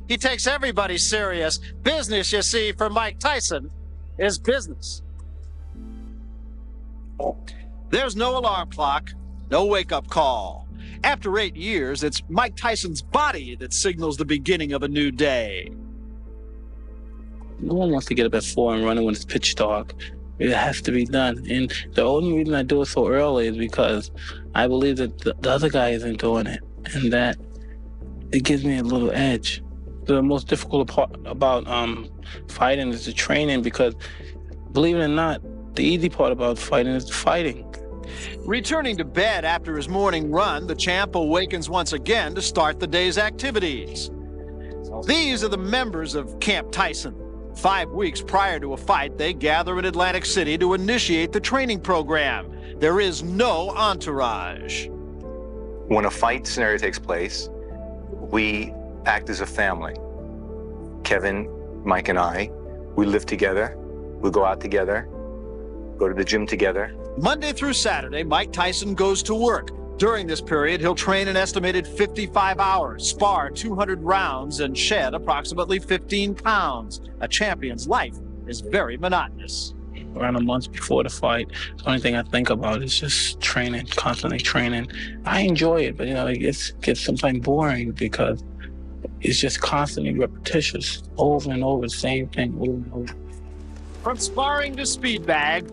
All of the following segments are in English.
He takes everybody serious. Business, you see, for Mike Tyson is business. There's no alarm clock, no wake-up call. After 8 years, it's Mike Tyson's body that signals the beginning of a new day. No one wants to get up at 4 and run when it's pitch dark. It has to be done. And the only reason I do it so early is because I believe that the other guy isn't doing it, and that it gives me a little edge. The most difficult part about fighting is the training, because believe it or not, the easy part about fighting is the fighting. Returning to bed after his morning run, the champ awakens once again to start the day's activities. These are the members of Camp Tyson. 5 weeks prior to a fight, they gather in Atlantic City to initiate the training program. There is no entourage. When a fight scenario takes place, we act as a family. Kevin, Mike, and I, we live together. We go out together, go to the gym together. Monday through Saturday, Mike Tyson goes to work. During this period, he'll train an estimated 55 hours, spar 200 rounds, and shed approximately 15 pounds. A champion's life is very monotonous. Around a month before the fight, the only thing I think about is just training, constantly training. I enjoy it, but it gets sometimes boring because it's just constantly repetitious, over and over, the same thing over and over. From sparring to speed bag,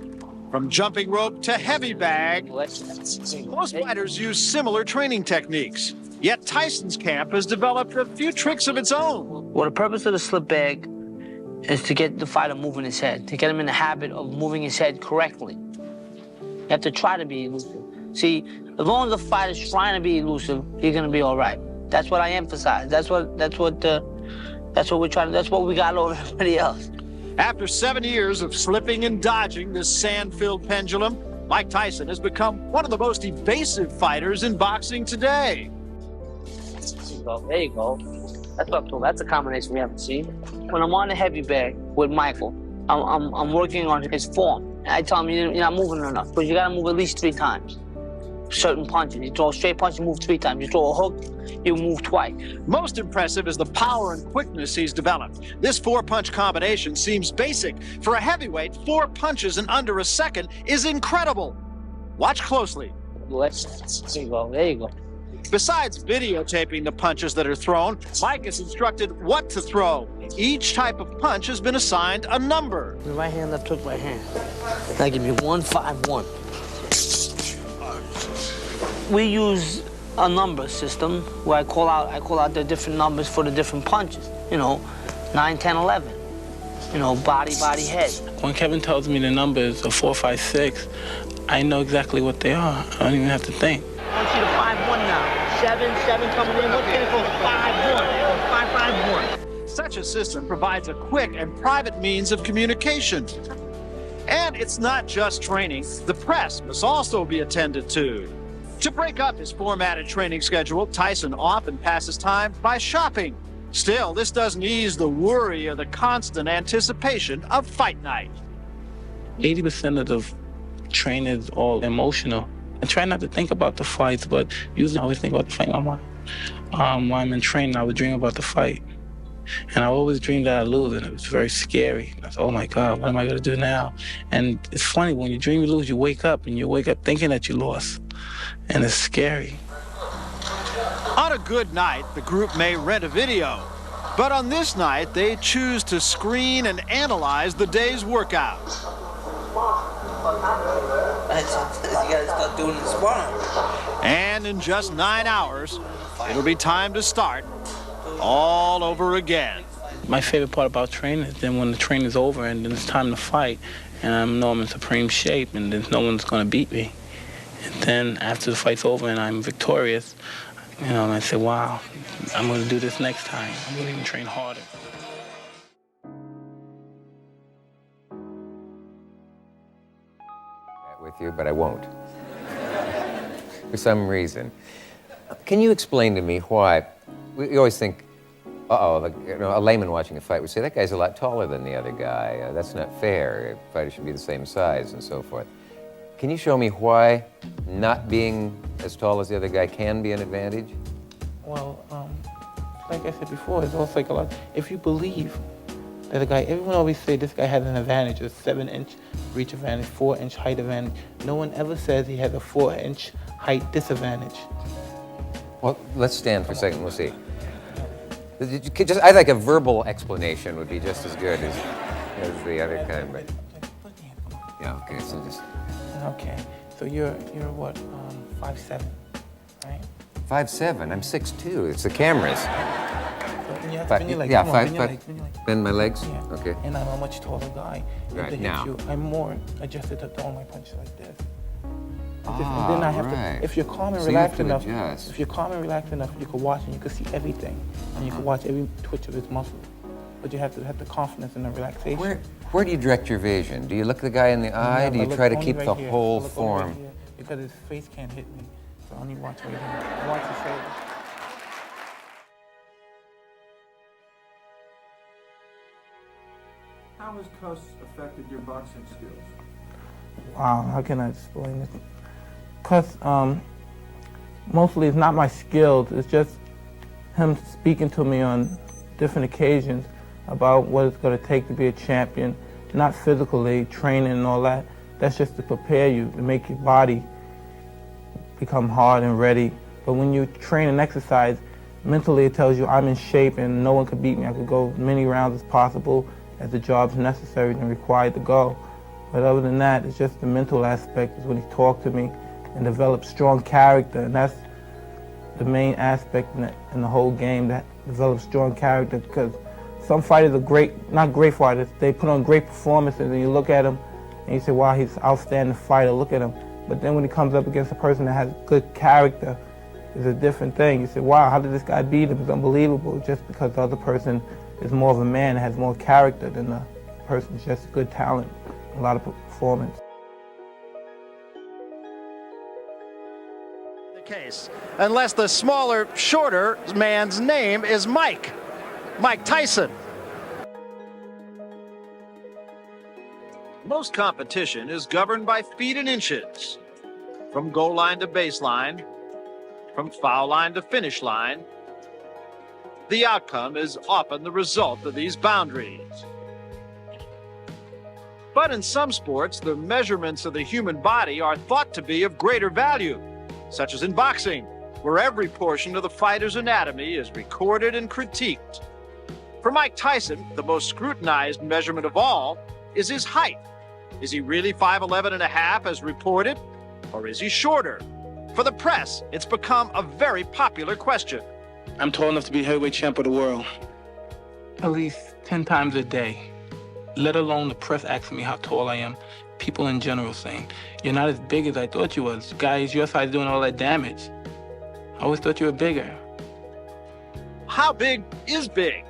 from jumping rope to heavy bag, most fighters use similar training techniques. Yet Tyson's camp has developed a few tricks of its own. Well, the purpose of the slip bag is to get the fighter moving his head, to get him in the habit of moving his head correctly. You have to try to be elusive. See, as long as the fighter's trying to be elusive, you're gonna be all right. That's what I emphasize. That's what we're trying. That's what we got over everybody else. After 7 years of slipping and dodging this sand-filled pendulum, Mike Tyson has become one of the most evasive fighters in boxing today. There you go. That's what I'm talking. That's a combination we haven't seen. When I'm on the heavy bag with Michael, I'm working on his form. I tell him you're not moving enough, because you got to move at least 3 times. Certain punches. You throw a straight punch, you move 3 times. You throw a hook, you move twice. Most impressive is the power and quickness he's developed. This 4-punch combination seems basic. For a heavyweight, 4 punches in under a second is incredible. Watch closely. There you go. There you go. Besides videotaping the punches that are thrown, Mike is instructed what to throw. Each type of punch has been assigned a number. The right hand, left hook, right hand. Now give me 1, 5, 1. We use a number system where I call out the different numbers for the different punches. 9, 10, 11. Body, head. When Kevin tells me the numbers of 4, 5, 6, I know exactly what they are. I don't even have to think. I want you to 5-1 now. 7 coming in. What's gonna go 5-1? 5-5-1. Such a system provides a quick and private means of communication. And it's not just training. The press must also be attended to. To break up his formatted training schedule, Tyson often passes time by shopping. Still, this doesn't ease the worry or the constant anticipation of fight night. 80% of the training is all emotional. I try not to think about the fights, but usually I always think about the fight in my mind. While I'm in training, I would dream about the fight. And I always dreamed that I lose, and it was very scary. I thought, oh my God, what am I gonna do now? And it's funny, when you dream you lose, you wake up thinking that you lost. And it's scary. On a good night, the group may rent a video. But on this night, they choose to screen and analyze the day's workout. You gotta start doing the sparring. And in just 9 hours, it'll be time to start all over again. My favorite part about training is then when the training's over and then it's time to fight, and I know I'm in supreme shape and then no one's gonna beat me. And then after the fight's over and I'm victorious, and I say, wow, I'm gonna do this next time. I'm gonna even train harder. With you, but I won't. For some reason. Can you explain to me why we always think, a layman watching a fight would say, that guy's a lot taller than the other guy. That's not fair. Fighters should be the same size and so forth. Can you show me why not being as tall as the other guy can be an advantage? Well, like I said before, it's all psychological. If you believe that a guy, everyone always say this guy has an advantage, a 7-inch reach advantage, 4-inch height advantage. No one ever says he has a 4-inch height disadvantage. Well, let's stand for a second. We'll see. I think a verbal explanation would be just as good as the other kind. But yeah, okay. So just. Okay. So you're what? 5'7", right? 5'7". I'm 6'2". It's the cameras. So you have to bend your legs. Yeah, Come on, five. bend your legs, bend your legs. Bend my legs. Yeah. Okay. And I'm a much taller guy. Right, to hit now. you, I'm more adjusted to throw my punches like this. And Ah, then I have right. to, if you're calm and So you have relaxed to enough, adjust. if you're calm and relaxed enough, you can watch and you can see everything, and you can watch every twitch of his muscles. But you have to have the confidence and the relaxation. Where do you direct your vision? Do you look the guy in the eye? Never. Do you Look try to only keep right the here. whole I look only form? right here because his face can't hit me. So I only watch right here. I watch his shoulder. How has cuss affected your boxing skills? Wow, how can I explain this? Because mostly it's not my skills, it's just him speaking to me on different occasions about what it's going to take to be a champion, not physically, training and all that. That's just to prepare you, to make your body become hard and ready. But when you train and exercise, mentally it tells you I'm in shape and no one could beat me. I could go as many rounds as possible as the job's necessary and required to go. But other than that, it's just the mental aspect is when he talked to me and developed strong character, and that's the main aspect in the whole game, that develops strong character, because some fighters are great, not great fighters, they put on great performances and you look at them and you say, wow, he's an outstanding fighter, look at him. But then when he comes up against a person that has good character, it's a different thing. You say, wow, how did this guy beat him? It's unbelievable, just because the other person is more of a man and has more character than the person's just good talent, a lot of performance. The case, unless the smaller, shorter man's name is Mike Tyson. Most competition is governed by feet and inches, from goal line to baseline, from foul line to finish line. The outcome is often the result of these boundaries. But in some sports, the measurements of the human body are thought to be of greater value, such as in boxing, where every portion of the fighter's anatomy is recorded and critiqued. For Mike Tyson, the most scrutinized measurement of all is his height. Is he really 5'11 and a half as reported, or is he shorter? For the press, it's become a very popular question. I'm tall enough to be heavyweight champ of the world at least 10 times a day, let alone the press asking me how tall I am. People in general saying, you're not as big as I thought you was. Guys your size doing all that damage. I always thought you were bigger. How big is big?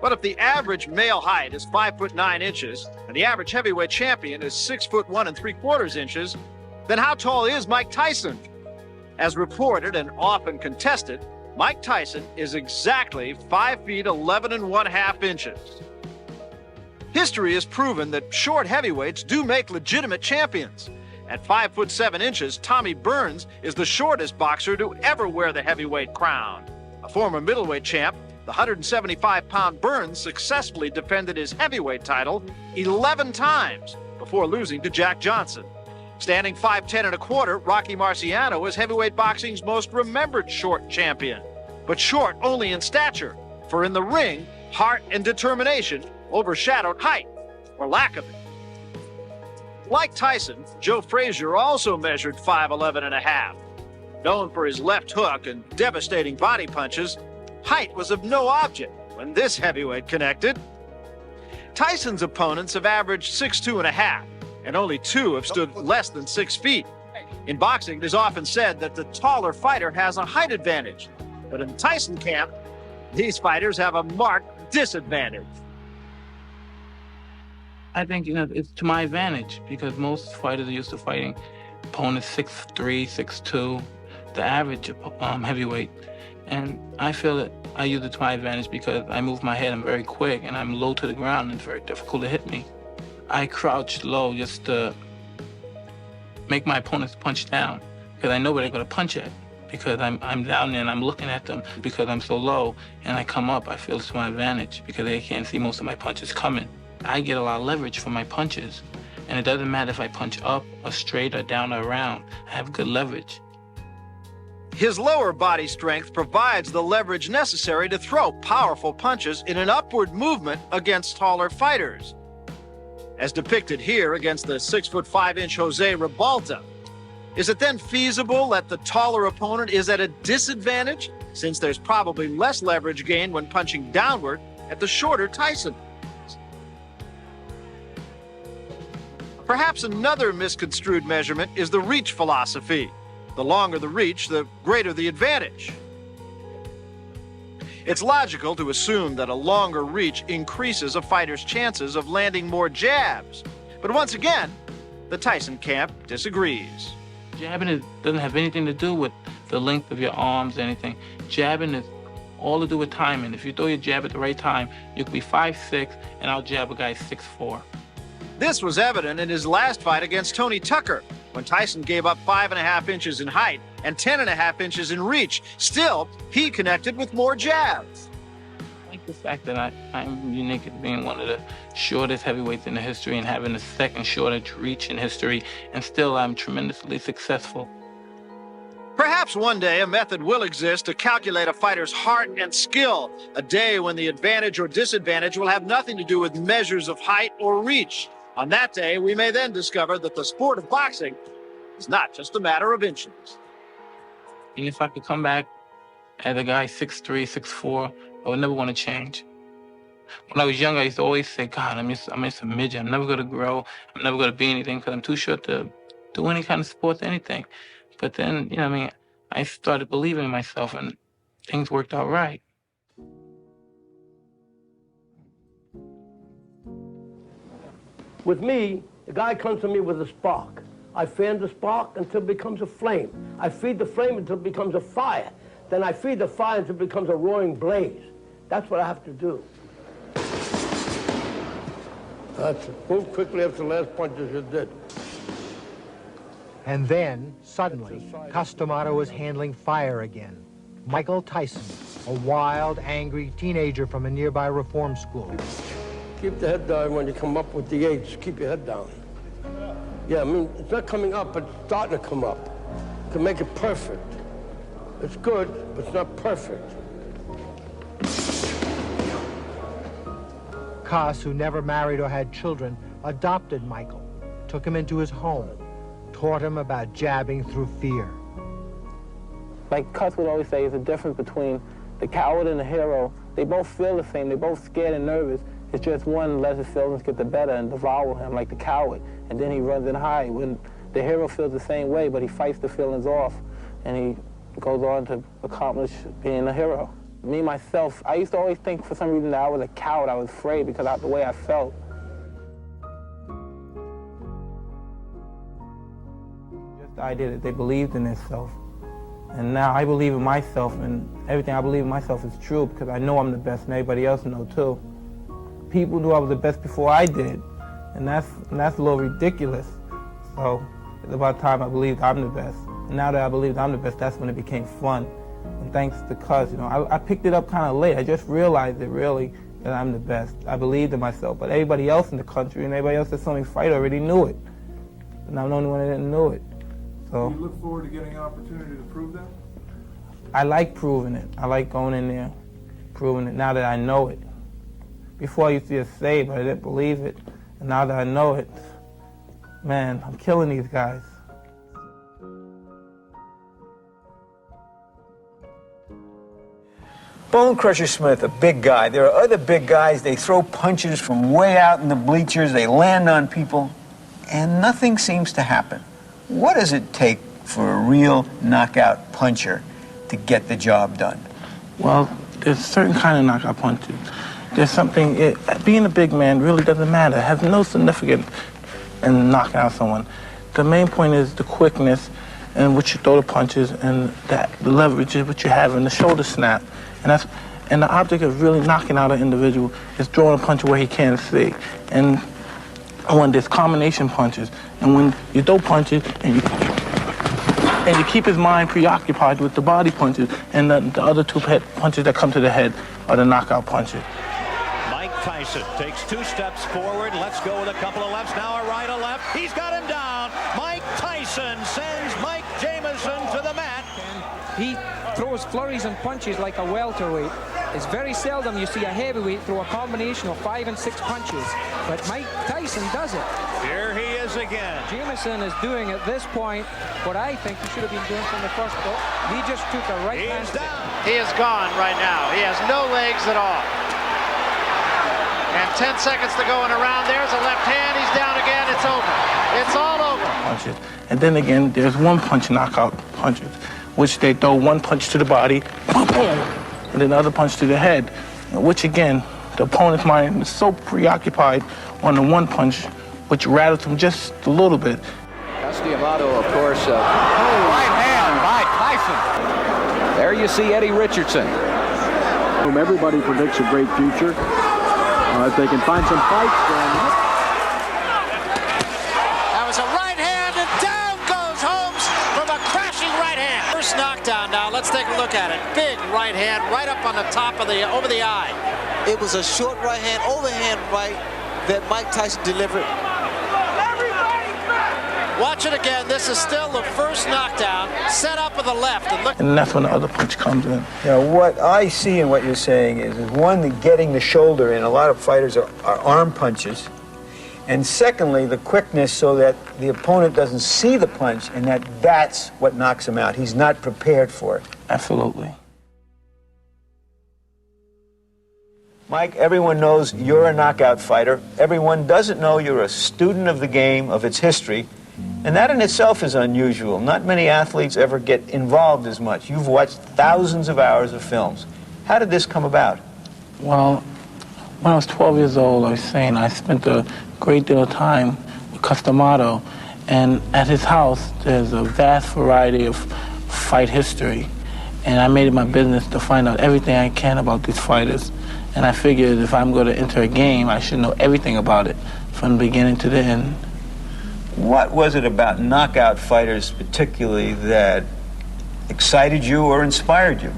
But if the average male height is 5'9" and the average heavyweight champion is 6'1 3/4 inches, then how tall is Mike Tyson? As reported and often contested, Mike Tyson is exactly 5 feet 11 1/2 inches. History has proven that short heavyweights do make legitimate champions. At 5'7 inches, Tommy Burns is the shortest boxer to ever wear the heavyweight crown. A former middleweight champ, the 175-pound Burns successfully defended his heavyweight title 11 times before losing to Jack Johnson. Standing 5'10 1/4, Rocky Marciano is heavyweight boxing's most remembered short champion. But short only in stature, for in the ring, heart and determination overshadowed height, or lack of it. Like Tyson, Joe Frazier also measured 5'11 1/2. Known for his left hook and devastating body punches, height was of no object when this heavyweight connected. Tyson's opponents have averaged 6'2 1/2, and only 2 have stood less than 6 feet. In boxing, it is often said that the taller fighter has a height advantage, but in the Tyson camp, these fighters have a marked disadvantage. I think, it's to my advantage because most fighters are used to fighting opponents 6'3", 6'2", the average heavyweight. And I feel that I use it to my advantage because I move my head, I'm very quick, and I'm low to the ground, and it's very difficult to hit me. I crouch low just to make my opponents punch down because I know where they're going to punch at. because I'm down there and I'm looking at them because I'm so low, and I come up, I feel it's my advantage because they can't see most of my punches coming. I get a lot of leverage from my punches, and it doesn't matter if I punch up or straight or down or around. I have good leverage. His lower body strength provides the leverage necessary to throw powerful punches in an upward movement against taller fighters, as depicted here against the 6'5" Jose Ribalta. Is it then feasible that the taller opponent is at a disadvantage, since there's probably less leverage gained when punching downward at the shorter Tyson? Perhaps another misconstrued measurement is the reach philosophy. The longer the reach, the greater the advantage. It's logical to assume that a longer reach increases a fighter's chances of landing more jabs. But once again, the Tyson camp disagrees. Jabbing doesn't have anything to do with the length of your arms or anything. Jabbing is all to do with timing. If you throw your jab at the right time, you could be 5'6", and I'll jab a guy 6'4". This was evident in his last fight against Tony Tucker, when Tyson gave up 5.5 inches in height and 10.5 inches in reach. Still, he connected with more jabs. I like the fact that I'm unique at being one of the shortest heavyweights in the history and having the second shortest reach in history, and still I'm tremendously successful. Perhaps one day a method will exist to calculate a fighter's heart and skill, a day when the advantage or disadvantage will have nothing to do with measures of height or reach. On that day, we may then discover that the sport of boxing is not just a matter of inches. And if I could come back as a guy 6'3", 6'4", I would never want to change. When I was younger, I used to always say, God, I'm just a midget. I'm never going to grow. I'm never going to be anything because I'm too short to do any kind of sports, anything. But then, I started believing in myself, and things worked out right. With me, the guy comes to me with a spark. I fan the spark until it becomes a flame. I feed the flame until it becomes a fire. Then I feed the fire until it becomes a roaring blaze. That's what I have to do. That's it. Move quickly after the last punch as you did. And then, suddenly, Customato was handling fire again. Michael Tyson, a wild, angry teenager from a nearby reform school. Keep the head down when you come up with the eights. Keep your head down. Yeah, I mean, it's not coming up, but it's starting to come up. You can make it perfect. It's good, but it's not perfect. Cuss, who never married or had children, adopted Michael, took him into his home, taught him about jabbing through fear. Like Cuss would always say, it's a difference between the coward and the hero. They both feel the same. They're both scared and nervous. It's just one lets his feelings get the better and devour him like the coward, and then he runs and hides. When the hero feels the same way, but he fights the feelings off, and he goes on to accomplish being a hero. Me, myself, I used to always think for some reason that I was a coward. I was afraid because of the way I felt. Just the idea that they believed in themselves. And now I believe in myself, and everything I believe in myself is true because I know I'm the best, and everybody else knows too. People knew I was the best before I did, and that's a little ridiculous. So it's about time I believed I'm the best. And now that I believed I'm the best, that's when it became fun. And thanks to Cuz, I picked it up kind of late. I just realized it really that I'm the best. I believed in myself, but everybody else in the country and everybody else that saw me fight already knew it. And I'm the only one that didn't know it. So Do you look forward to getting an opportunity to prove that? I like proving it. I like going in there, proving it now that I know it. Before I used to just say it, but I didn't believe it. And now that I know it, man, I'm killing these guys. Bone Crusher Smith, a big guy. There are other big guys, they throw punches from way out in the bleachers, they land on people, and nothing seems to happen. What does it take for a real knockout puncher to get the job done? Well, there's certain kind of knockout punches. There's something, being a big man really doesn't matter. It has no significance in knocking out someone. The main point is the quickness and what you throw the punches and the leverage is what you have in the shoulder snap. And the object of really knocking out an individual is throwing a punch where he can't see. And when there's combination punches, and when you throw punches and and to keep his mind preoccupied with the body punches, and the other two punches that come to the head are the knockout punches. Mike Tyson takes 2 steps forward. Let's go with a couple of lefts. Now a right, a left. He's got him down. Mike Tyson sends Mike Jamison to the mat. He throws flurries and punches like a welterweight. It's very seldom you see a heavyweight throw a combination of 5 and 6 punches, but Mike Tyson does it. Here he is again. Jamison is doing at this point what I think he should have been doing from the first bout. He just took a right hand. He is gone right now. He has no legs at all. And 10 seconds to go in a round. There's a left hand. He's down again. It's over. It's all over. Punches. And then again, there's one punch knockout punches, which they throw one punch to the body, and then the other punch to the head, which again, the opponent's mind is so preoccupied on the one punch, which rattles him just a little bit. Castellamato, of course, right hand by Tyson. There you see Eddie Richardson. Everybody predicts a great future. If they can find some fights, then... That was a right hand, and down goes Holmes from a crashing right hand. First knockdown now. Let's take a look at it. Big right hand right up on the top of over the eye. It was a short right hand, overhand right that Mike Tyson delivered. Watch it again. This is still the first knockdown. Set up with the left. And that's when the other punch comes in. What I see in what you're saying is one, the getting the shoulder in. A lot of fighters are arm punches. And secondly, the quickness so that the opponent doesn't see the punch and that's what knocks him out. He's not prepared for it. Absolutely. Mike, everyone knows you're a knockout fighter. Everyone doesn't know you're a student of the game, of its history. And that in itself is unusual. Not many athletes ever get involved as much. You've watched thousands of hours of films. How did this come about? Well, when I was 12 years old, I was saying I spent a great deal of time with Castellamato. And at his house, there's a vast variety of fight history. And I made it my business to find out everything I can about these fighters. And I figured if I'm going to enter a game, I should know everything about it from the beginning to the end. What was it about knockout fighters particularly that excited you or inspired you?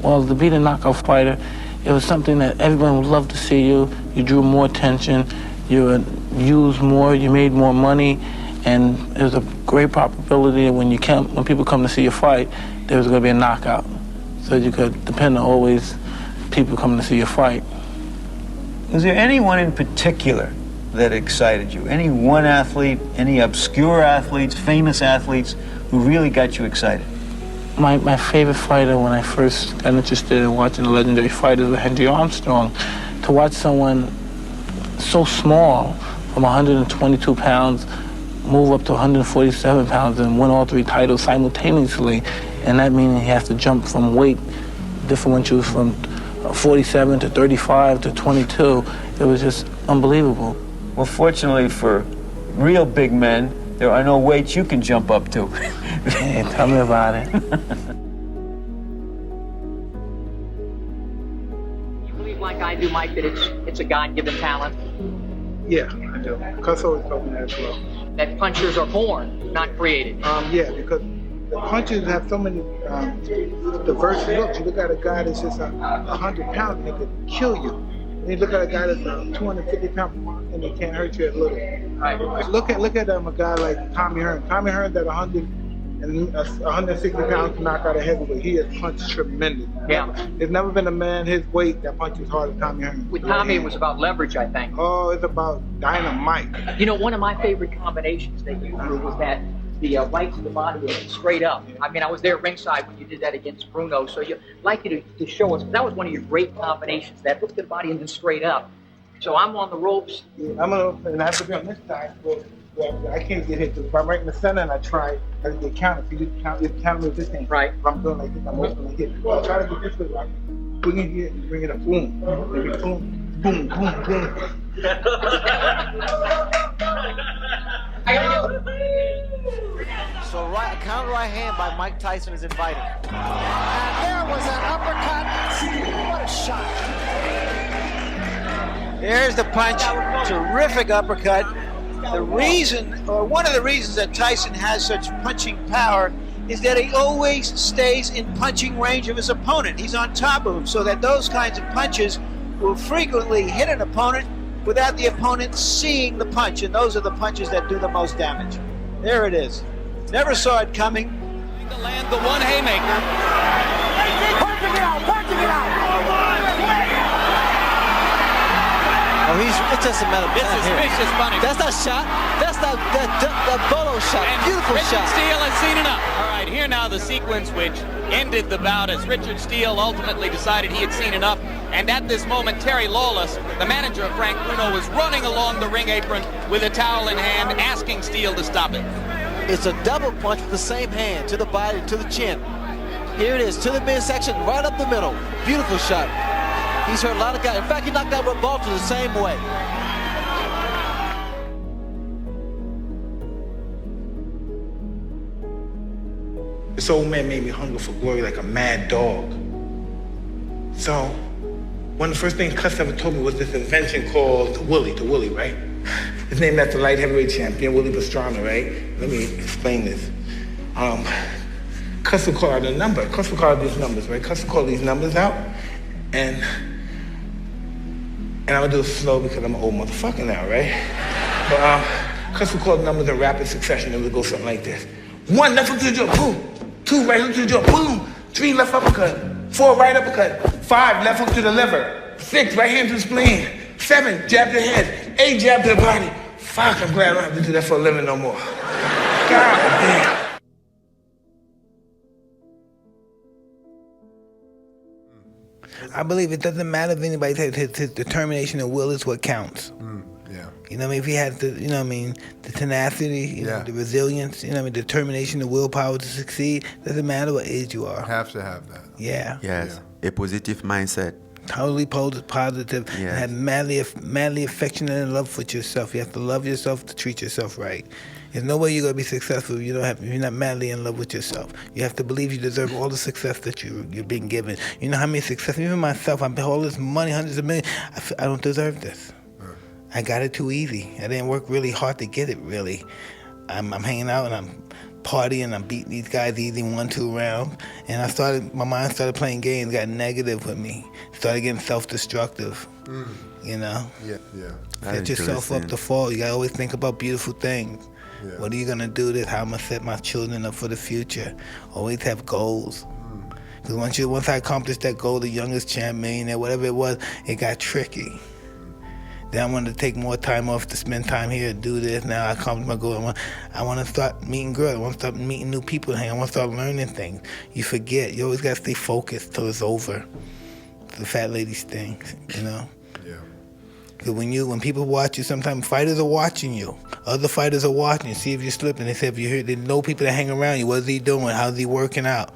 Well, to be the knockout fighter, it was something that everyone would love to see you. You drew more attention, you were used more, you made more money, and there's a great probability that when people come to see you fight, there was going to be a knockout. So you could depend on always people coming to see you fight. Was there anyone in particular that excited you? Any one athlete, any obscure athletes, famous athletes who really got you excited? My favorite fighter when I first got interested in watching the legendary fighters was Henry Armstrong. To watch someone so small, from 122 pounds, move up to 147 pounds and win all 3 titles simultaneously, and that meaning he has to jump from weight differentials from 47 to 35 to 22. It was just unbelievable. Well, fortunately for real big men, there are no weights you can jump up to. Hey, tell me about it. You believe, like I do, Mike, that it's a God-given talent? Yeah, I do. Cuss always told me that as well. That punchers are born, not created. Yeah, because the punches have so many diverse looks. You look at a guy that's just 100 pounds and he could kill you. And you look at a guy that's 250 pounds and he can't hurt you a little. Right. Look at a guy like Tommy Hearn. Tommy Hearn's at 160 pounds to knock out a heavyweight. He has punched tremendous. Yeah. There's never been a man his weight that punches hard as Tommy Hearn. With Tommy, it was about leverage, I think. Oh, it's about dynamite. You know, one of my favorite combinations that you did was that the right to the body straight up. I mean, I was there ringside when you did that against Bruno, so I'd like you to show us. That was one of your great combinations, that hook to the body and then straight up. So I'm on the ropes. Yeah, and I have to be on this side. I can't get hit. If I'm right in the center and I try, I can get counted. So you count me with this thing. Right. If I'm doing like this, I'm opening hit. So I try to get this way. Like, bring it here and bring it up. Boom. Maybe boom, boom, boom, boom. So counter right hand by Mike Tyson is invited. And there was an uppercut. What a shot. There's the punch. Terrific uppercut. The reason, or one of the reasons that Tyson has such punching power is that he always stays in punching range of his opponent. He's on top of him, so that those kinds of punches will frequently hit an opponent without the opponent seeing the punch, and those are the punches that do the most damage. There it is. Never saw it coming. To land the one haymaker. Punching it out, punching it out. Oh, it's just a matter of This is vicious punishment. That's not shot. That's not that Bolo shot. And Beautiful Richard shot. Steele has seen enough. All right, here now the sequence which ended the bout as Richard Steele ultimately decided he had seen enough. And at this moment, Terry Lawless, the manager of Frank Bruno, was running along the ring apron with a towel in hand, asking Steele to stop it. It's a double punch with the same hand, to the body, to the chin. Here it is, to the midsection, right up the middle. Beautiful shot. He's hurt a lot of guys. In fact, he knocked out Rebalta the same way. This old man made me hunger for glory like a mad dog. So, one of the first things Cuss ever told me was this invention called Willie, right? It's named after light heavyweight champion Willie Pastrana, right? Let me explain this. Cuss will call out a number. Cuss will call out these numbers, right? Cuss will call these numbers out, and I'm gonna do it slow because I'm an old motherfucker now, right? But Cuss will call the numbers in rapid succession, and it'll go something like this. 1, left hook to the jaw, boom. 2, right hook to the jaw, boom. 3, left uppercut. 4, right uppercut. 5, left hook to the liver. 6, right hand to the spleen. 7, jab to the head. 8, jab to the body. Fuck, I'm glad I don't have to do that for a living no more. God damn. I believe it doesn't matter if anybody says his determination and will is what counts. Yeah. You know what I mean? If he has the, you know what I mean, the tenacity, you know, the resilience, you know what I mean, determination, the willpower to succeed, doesn't matter what age you are. Have to have that. Yeah. Yes, a positive mindset. Totally positive. Yes. And have madly affectionate and love for yourself. You have to love yourself to treat yourself right. There's no way you're gonna be successful if you're not madly in love with yourself. You have to believe you deserve all the success that you're being given. You know how many success, even myself, I've all this money, hundreds of millions, I don't deserve this. I got it too easy. I didn't work really hard to get it, really. I'm hanging out and I'm partying, I'm beating these guys easy 1-2 rounds. And my mind started playing games, got negative with me. Started getting self-destructive, you know? Yeah. Set yourself up to fall. You gotta always think about beautiful things. Yeah. What are you gonna do this? How I'm gonna set my children up for the future? Always have goals. Because once I accomplished that goal, the youngest champ, millionaire, whatever it was, it got tricky. Then I wanted to take more time off to spend time here and do this. Now I accomplished my goal. I want to start meeting girls. I want to start meeting new people. I want to start learning things. You forget. You always got to stay focused till it's over. The fat lady's thing, you know? Yeah. Because when people watch you, sometimes fighters are watching you. Other fighters are watching you. See if you're slipping. They say if you hear, they know people that hang around you. What's he doing? How's he working out?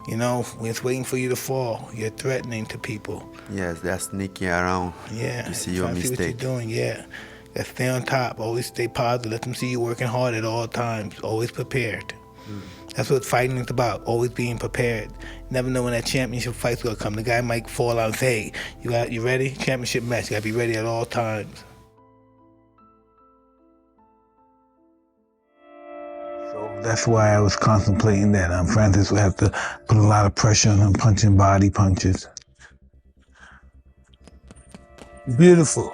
You know, it's waiting for you to fall. You're threatening to people. Yes, they're sneaking around to see your mistake. See what you're doing, yeah. Gotta stay on top. Always stay positive. Let them see you working hard at all times. Always prepared. That's what fighting is about. Always being prepared. Never know when that championship fight's gonna come. The guy might fall out and say, hey, you ready? Championship match. You gotta be ready at all times. That's why I was contemplating that Francis would have to put a lot of pressure on him, punching body punches. Beautiful.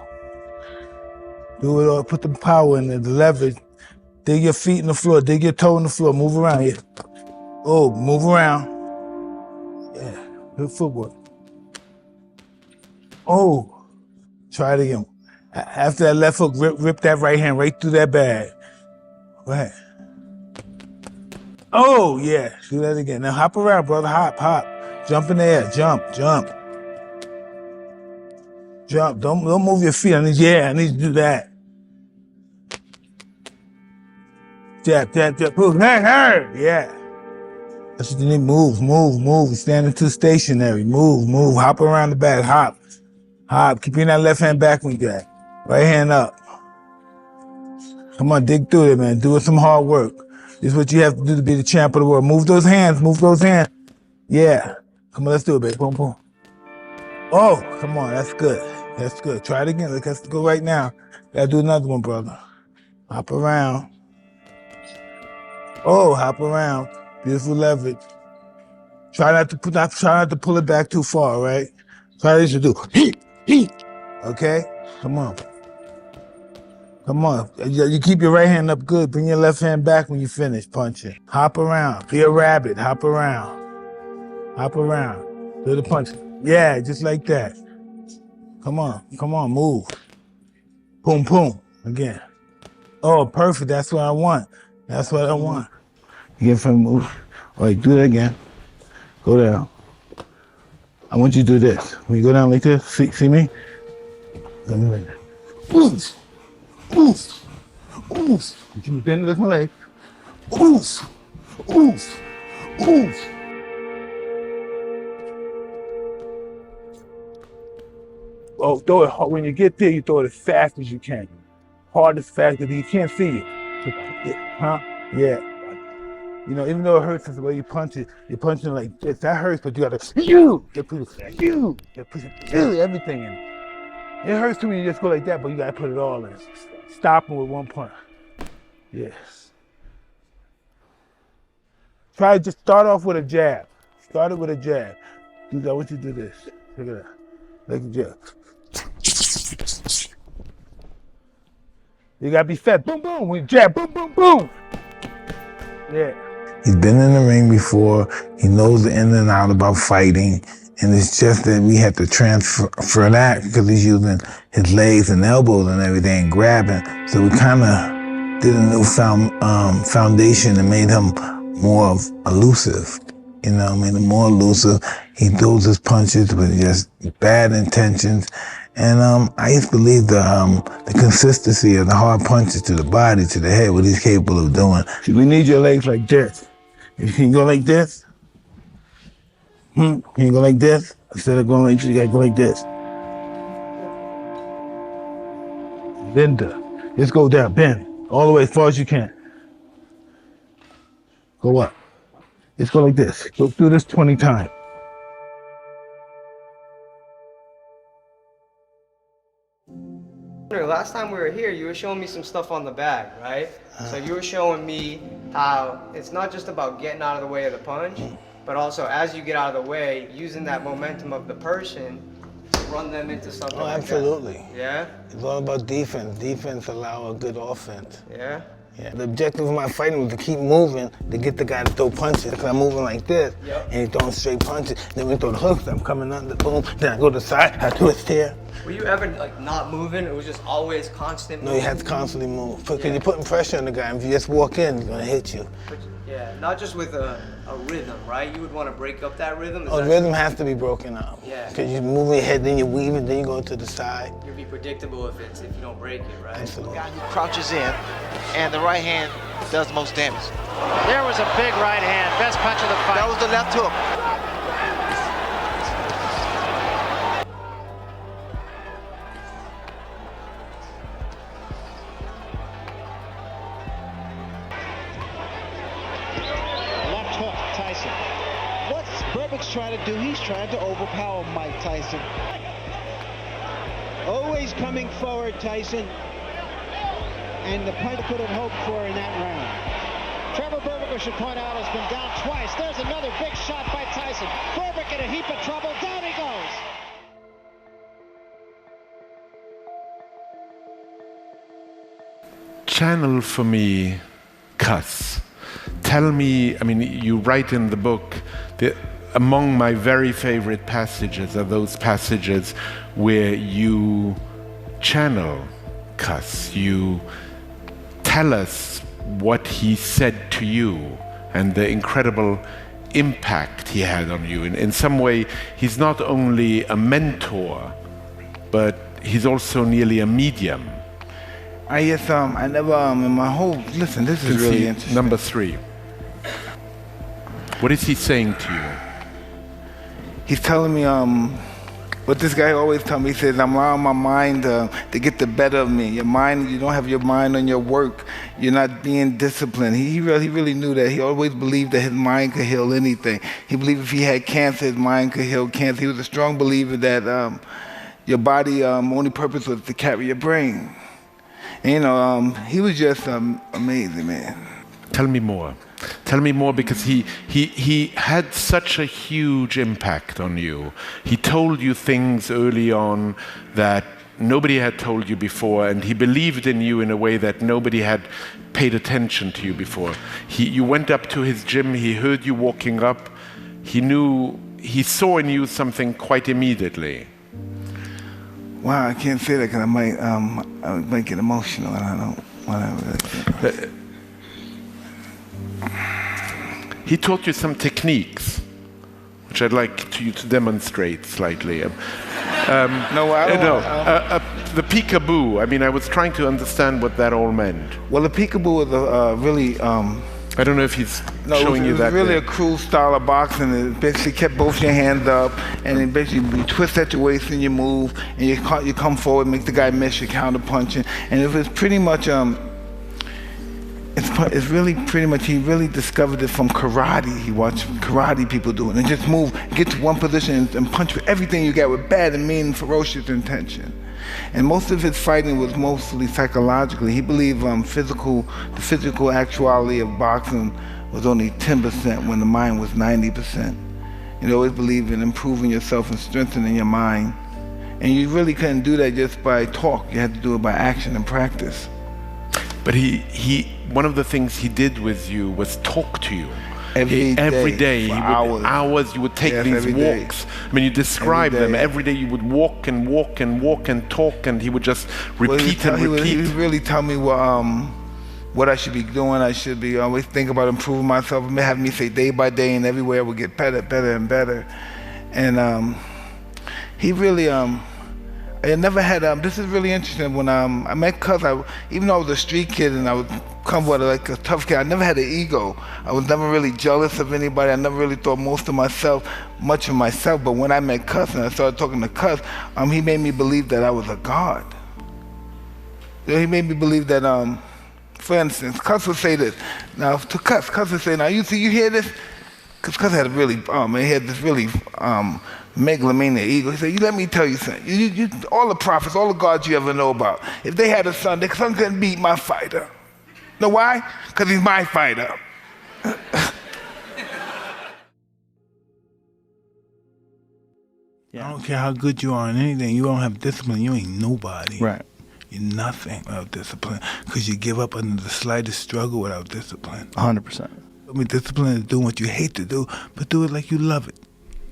Do it all. Put the power in there, the leverage. Dig your feet in the floor. Dig your toe in the floor. Move around here. Oh, move around. Yeah, good footwork. Oh, try it again. After that left hook, rip that right hand right through that bag. Go ahead. Oh, yeah. Do that again. Now hop around, brother. Hop. Jump in the air. Jump. Jump. Don't move your feet. I need you to do that. Jab. Hey. Yeah. That's what you need. Move. You're standing too stationary. Move. Hop around the bag. Hop. Keep that left hand back when you do that. Right hand up. Come on, dig through it, man. Do some hard work. This is what you have to do to be the champ of the world. Move those hands. Yeah. Come on, let's do it, baby. Boom. Oh, come on, that's good. Try it again. Let's go right now. Gotta do another one, brother. Hop around. Oh, hop around. Beautiful leverage. Try not to pull it back too far, right? Try to do heat. Okay? Come on. Come on. You keep your right hand up good. Bring your left hand back when you finish punching. Hop around. Be a rabbit. Hop around. Hop around. Do the punch. Yeah, just like that. Come on. Come on. Move. Boom, boom. Again. Oh, perfect. That's what I want. That's what I want. You get from move. All right, do that again. Go down. I want you to do this. When you go down like this, see me? Let me like that. Oof. Oof. Oof. You bend with my leg. Oof. Oof. Oof. Oh, throw it hard. When you get there, you throw it as fast as you can. Hard as fast, because you can't see it. Huh? Yeah. You know, even though it hurts the way you punch it, you're punching like this. That hurts, but you gotta put everything in. It hurts too when you just go like that, but you gotta put it all in. Stopping with one punch. Yes. Try to just start off with a jab. Start it with a jab. I want you to do this. Look at that. Like a jab. You gotta be fast. Boom, boom. When you jab, boom, boom, boom. Yeah. He's been in the ring before. He knows the in and out about fighting. And it's just that we had to transfer that because he's using his legs and elbows and everything and grabbing. So we kind of did a new foundation and made him more elusive. You know, made him more elusive. He throws his punches with just bad intentions. And I used to believe the consistency of the hard punches to the body, to the head, what he's capable of doing. We need your legs like this. If you can go like this, can you go like this? Instead of going like this, you gotta go like this. Linda, just go down, bend, all the way as far as you can. Go up. Just go like this. Go through this 20 times. Last time we were here, you were showing me some stuff on the bag, right? So you were showing me how it's not just about getting out of the way of the punch, but also as you get out of the way, using that momentum of the person to run them into something like absolutely. That. Yeah? It's all about defense. Defense allow a good offense. Yeah? Yeah. The objective of my fighting was to keep moving, to get the guy to throw punches. Because I'm moving like this, and he's throwing straight punches. Then we throw the hooks, I'm coming under, boom. Then I go to the side, I twist here. Were you ever like not moving? It was just always constant moving? No, you have to constantly move. Because you're putting pressure on the guy. If you just walk in, he's gonna hit you. Yeah, not just with a rhythm, right? You would want to break up that rhythm? The rhythm has to be broken up. Yeah. Because you move your head, then you weave it, then you go to the side. You'll be predictable if you don't break it, right? Absolutely. The guy who crouches in, and the right hand does the most damage. There was a big right hand, best punch of the fight. That was the left hook. Trying to do, he's trying to overpower Mike Tyson. Always coming forward, Tyson. And the punch could have hoped for in that round. Trevor Berbick, should point out, has been down twice. There's another big shot by Tyson. Berbick in a heap of trouble. Down he goes. Channel for me, cuss. Tell me, I mean, you write in the book that among my very favorite passages are those passages where you channel cuss. You tell us what he said to you and the incredible impact he had on you. In some way, he's not only a mentor, but he's also nearly a medium. I never, in my whole, listen, this is really interesting. Number 3. What is he saying to you? He's telling me, what this guy always tells me, he says, I'm allowing my mind to get the better of me. Your mind, you don't have your mind on your work. You're not being disciplined. He really knew that. He always believed that his mind could heal anything. He believed if he had cancer, his mind could heal cancer. He was a strong believer that your body only purpose was to carry your brain. And, he was just amazing, man. Tell me more. Tell me more, because he had such a huge impact on you. He told you things early on that nobody had told you before, and he believed in you in a way that nobody had paid attention to you before. You went up to his gym, he heard you walking up, he saw in you something quite immediately. Wow, I can't say that because I might get emotional, and I don't want to. He taught you some techniques, which I'd like you to demonstrate slightly. No, I don't know. The peekaboo. I mean, I was trying to understand what that all meant. Well, the peekaboo is a really. I don't know if he's showing you that. It was really a cruel style of boxing. It basically kept both your hands up, and it basically you twist at your waist and you move, and you come forward, make the guy miss, you counter punching, and it was pretty much It's really pretty much, he really discovered it from karate. He watched karate people do it and just move, get to one position and punch with everything you got with bad and mean, ferocious intention. And most of his fighting was mostly psychologically. He believed the physical actuality of boxing was only 10% when the mind was 90%. He always believed in improving yourself and strengthening your mind. And you really couldn't do that just by talk. You had to do it by action and practice. But one of the things he did with you was talk to you. Every day, hours you would take these walks. I mean, you describe them. Every day you would walk and walk and walk and talk, and he would just repeat and repeat. He would really tell me what I should be doing. I should be always think about improving myself. And have me say day by day, and everywhere would get better, better and better. And he really I never had, this is really interesting, when I met Cuz, even though I was a street kid and I would come with like a tough kid, I never had an ego. I was never really jealous of anybody. I never really thought much of myself, but when I met Cuz and I started talking to Cuz, he made me believe that I was a god. He made me believe that, for instance, Cuz would say this, now to Cuz would say, now you hear this? Cuz had a really, he had this really, megalomaniac ego. He said, you let me tell you something. You, all the prophets, all the gods you ever know about, if they had a son, their son couldn't beat my fighter. Know why? Because he's my fighter. I don't care how good you are in anything. You don't have discipline, you ain't nobody. Right. You're nothing without discipline. Because you give up under the slightest struggle without discipline. 100%. I mean, discipline is doing what you hate to do, but do it like you love it.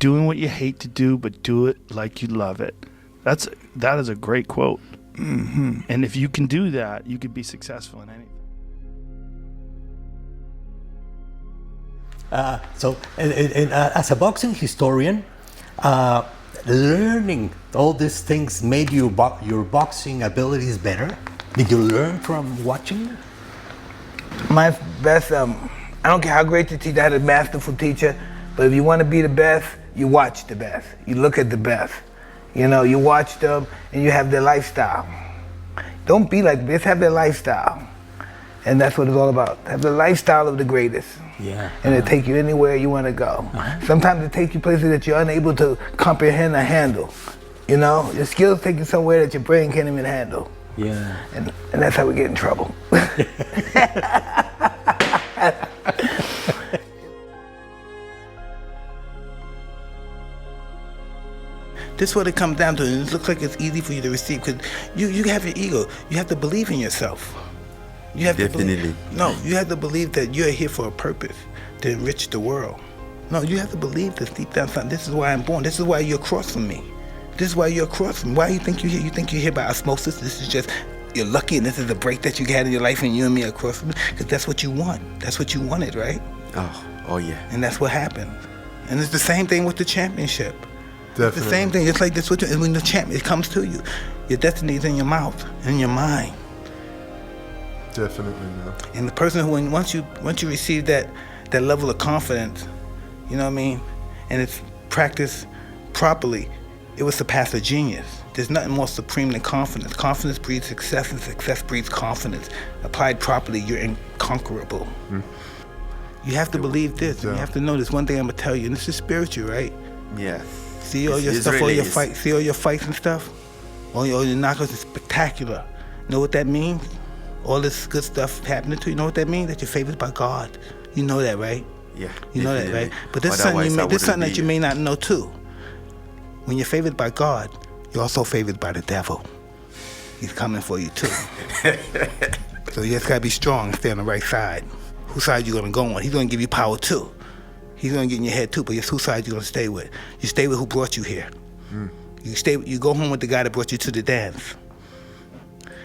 Doing what you hate to do, but do it like you love it. That is a great quote. Mm-hmm. And if you can do that, you could be successful in anything. So, as a boxing historian, learning all these things made your boxing abilities better? Did you learn from watching? My best, I don't care how great the teacher, I had a masterful teacher, but if you want to be the best, you watch the best. You look at the best. You know, you watch them and you have their lifestyle. Don't be like this, have their lifestyle. And that's what it's all about. Have the lifestyle of the greatest. Yeah. And it'll take you anywhere you want to go. Sometimes it takes you places that you're unable to comprehend or handle. You know, your skills take you somewhere that your brain can't even handle. Yeah. And that's how we get in trouble. This is what it comes down to, and it looks like it's easy for you to receive because you have your ego. You have to believe in yourself. You have Definitely. you have to believe that you're here for a purpose, to enrich the world. No, you have to believe this deep down something. This is why I'm born. This is why you're across from me. This is why you're across from me. Why do you think you're here? You think you're here by osmosis? This is just, you're lucky and this is the break that you had in your life and you and me are across from me? Because that's what you want. That's what you wanted, right? Oh yeah. And that's what happened. And it's the same thing with the championship. Definitely. It's the same thing. It's like this when the champion, it comes to you. Your destiny is in your mouth, in your mind. Definitely, no. And the person who, once you receive that level of confidence, you know what I mean, and it's practiced properly, it will surpass a genius. There's nothing more supreme than confidence. Confidence breeds success, and success breeds confidence. Applied properly, you're inconquerable. You have to believe this, and you have to know this. One thing I'm gonna tell you, and this is spiritual, right? Yeah. See all your stuff, all your fights. See all your fights and stuff. All your knockouts is spectacular. Know what that means? All this good stuff happening to you. Know what that means? That you're favored by God. You know that, right? Yeah. You know that, right? But this is something, that you may not know too. When you're favored by God, you're also favored by the devil. He's coming for you too. So you just gotta be strong and stay on the right side. Whose side you gonna go on? He's gonna give you power too. He's gonna get in your head too, but whose side you gonna stay with? You stay with who brought you here. You go home with the guy that brought you to the dance.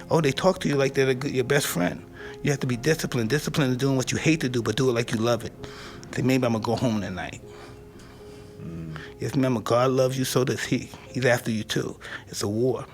Oh, they talk to you like they're your best friend. You have to be disciplined. Discipline is doing what you hate to do, but do it like you love it. Say, maybe I'm gonna go home tonight. Just remember, God loves you, so does He. He's after you too. It's a war.